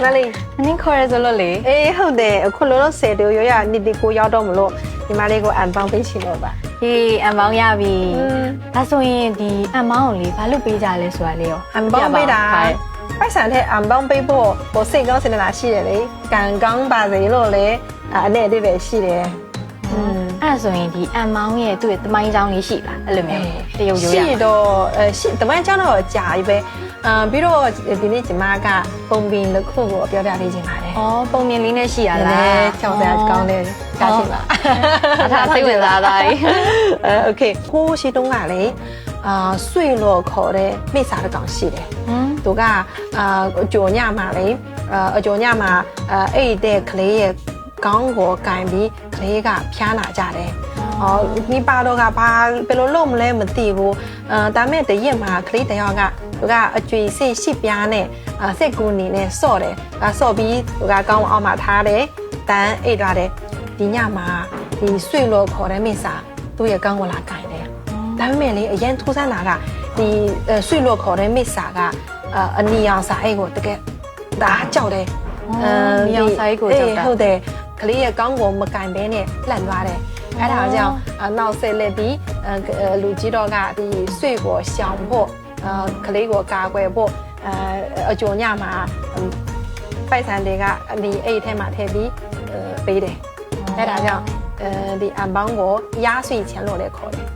မလေး နင်းခေါ်ရဲဆိုလို့လေ အေးဟုတ်တယ်အခုလောလောဆယ်တို့ရရနေ့ဒီကိုရောက်တော့မလို့ဒီမလေးကိုအန်ပေါင်းပေးချင်လို့ပါ ဟေးအန်ပေါင်းရပြီဒါဆိုရင်ဒီအန်ပေါင်းကိုလေဘာလို့ပေးကြလဲဆိုတာလေရော အန်ပေါင်းပေးတာပိုက်ဆံတဲ့အန်ပေါင်းပေးဖို့ဟိုစိတ်ကောင်းစေတနာရှိတယ်လေကံကောင်းပါစေလို့လေအနေအသေးပဲရှိတယ် အဲ့ဒါဆိုရင်ဒီအန်မောင်းရဲ့သူ့ရဲ့တမိုင်းကြောင်းလေးရှိလားအဲ့လိုမျိုးတရုပ်ရိုးရရှိ တော့ရှိတမိုင်းကြောင်းတော့ကြာပြီပဲပြီးတော့ဒီနေ့ကျမကပုံပင်တစ်ခုကိုပြောပြပေးခြင်းပါတယ် ဩပုံမြင်လေးနဲ့ရှိရလား ချောင်းစရာကောင်းတယ်ကြားချင်ပါ ဒါစိတ်ဝင်စားတာကြီး โอเคကိုရှိတုံးကလေဆွေလို့ခေါ်တဲ့မိစားတစ်ကောင်ရှိတယ်သူကအကျော်ညမှာလေအကျော်ညမှာအဲ့တဲ့ကလေးရဲ့ကောင်းကိုကင်ပြီးကလေးကဖျားနာကြတယ်မိပါတော့ကဘာဘယ်လိုလုပ်မလဲမသိဘူးဒါမဲ့တရက်မှာကလေးတယောက်ကသူကအကျွေစိတ်ရှိပြားနဲ့စိတ်ကူနေနဲ့စော့တယ်စော့ပြီးသူကကောင်းအောင်မှာထားတယ်တန်းအိတ်သွားတယ်ဒီညမှာဒီဆွေလို့ခေါ်တဲ့မိစားသူ့ရဲ့ကောင်းကိုလာကင်တယ်ဒါပေမဲ့လေအရင်ထူးဆန်းတာကဒီဆွေလို့ခေါ်တဲ့မိစားကအနီအောင်စာအိတ်ကိုတကယ်ဒါကြောက်တယ် မြောင်ဆိုင်ကိုကြောက်တာ ဟုတ်တယ်ကလေးရဲ့ကောင်းကိုမကင်ဘဲနဲ့လှန်သွားတယ်အဲ့ဒါကြောင့်နောက်ဆက်လက်ပြီးလူကြီးတော့ကဒီဆွေကိုရှောင်ဖို့ကလေးကိုကာကွယ်ဖို့အကျော်ညမှာပိုက်ဆံတွေကအဒီအိတ်ထဲမှာထည့်ပြီးပေးတယ်အဲ့ဒါကြောင့်ဒီအန်ပေါင်းကိုရားဆွေချင်လို့လည်းခေါ်တယ်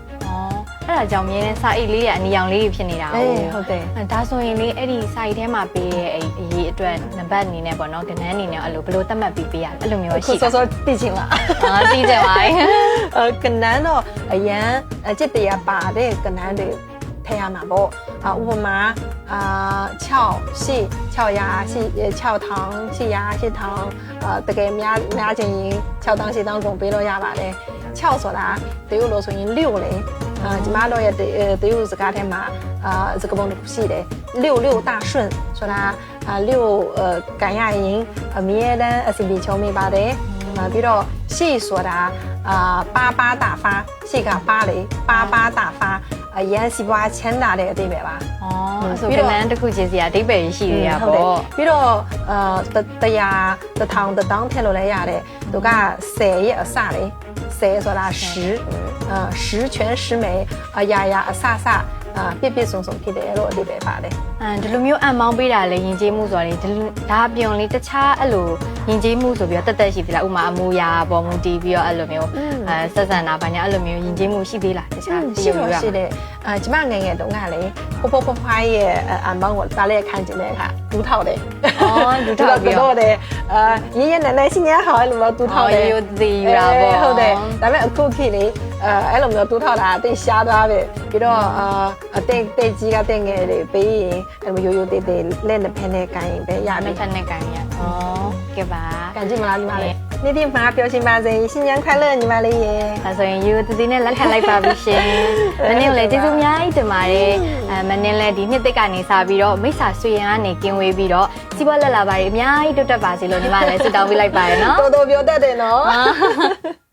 အဲ့ဒါကြောင့်မြင်းနဲ့စာအိတ်လေးရအနီရောင်လေးဖြစ်နေတာ ဟုတ်တယ် ဒါဆိုရင်လေအဲ့ဒီစာအိတ်ထဲမှာပေးရဲ့အရေးအတွက်နံပါတ်အနေနဲ့ပေါ့နော်ကဏ္ဍအနေနဲ့အဲ့လိုဘယ်လိုသတ်မှတ်ပြီးပေးရလဲအဲ့လိုမျိုးရှိ စောစောသိချင်လား သိကြပါရဲ့ ကနန်းတော့အရန်အကျစ်တရားပါတဲ့ကနန်းတွေထည့်ရမှာပေါ့ဥပမာ6ရှိ600ရှိ6ထောင်800 8ထောင်တကယ်များချင်ရင်6တောင်း8တောင်းကုန်ပေးလို့ရပါတယ်6ဆိုတာတရုတ်လို့ဆိုရင်6လေကျမတို့ရဲ့တရုတ်စကားထဲမှာစကားပုံတစ်ခုရှိတယ်6大顺ဆိုတာ6ကန်ရရင်အမြဲတမ်းအစီအပြေချုံးမိပါတယ်ပြီးတော့ရှေ့ဆိုတာပါပါတာဖာရှေ့ကပါလေပါပါတာဖာအရန်စီပွားချမ်းသာတဲ့အသေးပဲပါ ဆိုကဏ္ဍတစ်ခုချင်းစီအဓိပ္ပာယ်ရှိနေတာပေါ့ ပြီးတော့100 1000 1000ထည့်လို့လည်းရတယ်သူက10ရဲ့အစလေ10ဆိုတာ10全10美အရာရာအစစပြည့်ပြည့်စုံစုံဖြစ်တယ်လို့အဓိပ္ပာယ်ပါတယ် ဒီလိုမျိုးအမောင်းပေးတာလေယဉ်ကျေးမှုဆိုတာလေဒါပြုံလေးတခြားအဲ့လိုယဉ်ကျေးမှုဆိုပြီးတော့တက်တက်ရှိသေးလားဥမာအမူအရာပေါ်မူတည်ပြီးတော့အဲ့လိုမျိုးဆက်ဆံတာဘာညာအဲ့လိုမျိုးယဉ်ကျေးမှုရှိသေးလားတခြားတရုပ်ရ ရှိတယ်ကျမငယ်ငယ်တုန်းကလေဖိုးဖိုးဖွားရဲ့အမောင်းကိုပါလဲခံကျင်တဲ့အခါဒူးထောက်တယ်ဒူးထောက်ပြီးတော့တယ်ရင်းရနဲ့နဲ့ရှင်းရဟောလို့ဒူးထောက်တယ် ရိုးသေးရပါပေါ့ ဟုတ်တယ်ဒါပေမဲ့အခုခေတ်လေအဲ့လိုမျိုးဒူးထောက်တာတိတ်ရှားသွားပြီပြီးတော့အတိတ်ကြီးကတဲ့ငယ်တွေပေးရင်အဲ့လိုရိုးရိုးသေးသေးလက်နှစ်ဖက်နဲ့ကန်ရင်ပဲရပြီ နှစ်ဖက်နဲ့ကန်ရကဲပါ ကန်ကြည့်မလားဒီမှာလေနေ့ဒီမှာပြောရှင်ပါစေရှင်ရန်ခိုင်乐ညီမလေးရေ ဒါဆိုရင်ရိုးသေးသေးနဲ့လက်ခံလိုက်ပါပြီရှင်မနေ့ကလည်းကျေးဇူးအများကြီးတင်ပါတယ်မနေ့လည်းဒီနှစ်သစ်ကနေစပြီးတော့မိစ္ဆာဆွေရန်ကနေကင်းဝေးပြီးတော့စီးပွားလက်လာပါတွေအများကြီးတိုးတက်ပါစေလို့ညီမလည်းဆုတောင်းပေးလိုက်ပါရနော် တော်တော်ပြောတတ်တယ်နော်